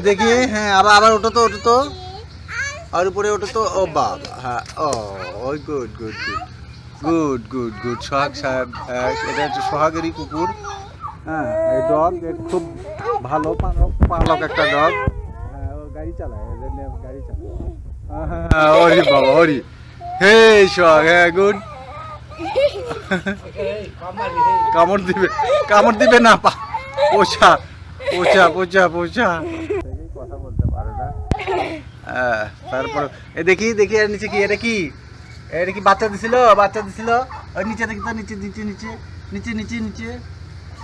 দেখি হ্যাঁ আবার আবার ওঠো তো আর উপরে ওঠো তো ও বাবা হ্যাঁ ও ওই good good good good good good Sohag সাহেব এটা হচ্ছে সোহাগেরই কুকুর। হ্যাঁ এই ডগ খুব ভালো পালক একটা ডগ। হ্যাঁ ও গাড়ি চালায় গাড়ি চালায়। হ্যাঁ ওরি বাবা ওরি হে সোহাগ হ্যাঁ গুড। কামড় দিবে না পোষা পোষা পোষা পোষা কথা বলতে পারে না। তারপর দেখি দেখি এর নিচে কি এটা কি বাচ্চা দিছিল ওই নিচে দেখি তো নিচে নিচে নিচে নিচে নিচে নিচে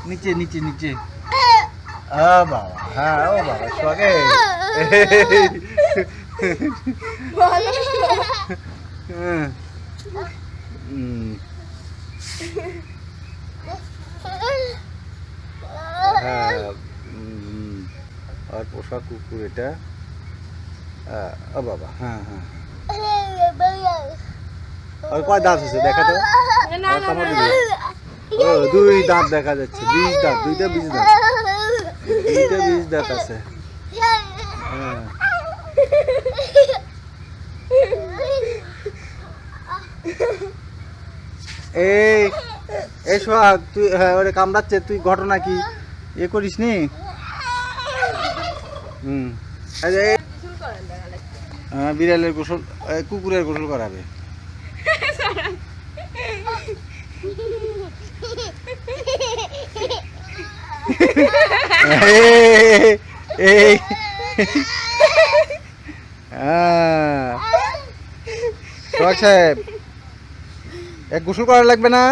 নিচে নিচে নিচে বাবা হ্যাঁ ও বাবা সোহাগে আর পোষা কুকুর এটা ও বাবা হ্যাঁ হ্যাঁ আর কয় দাঁত আছে দেখা তো ও দুই দাঁত দেখা যাচ্ছে বিষ দাঁত দুইটা বিষ দাঁত আছে। হ্যাঁ এই সোহাগ তুই হ্যাঁ ওরে কামড়াচ্ছে তুই ঘটনা কি করিস নি? বিড়ালের গোসল কুকুরের গোসল করাবে। সোহাগ সাহেব গোসল করা লাগবে না?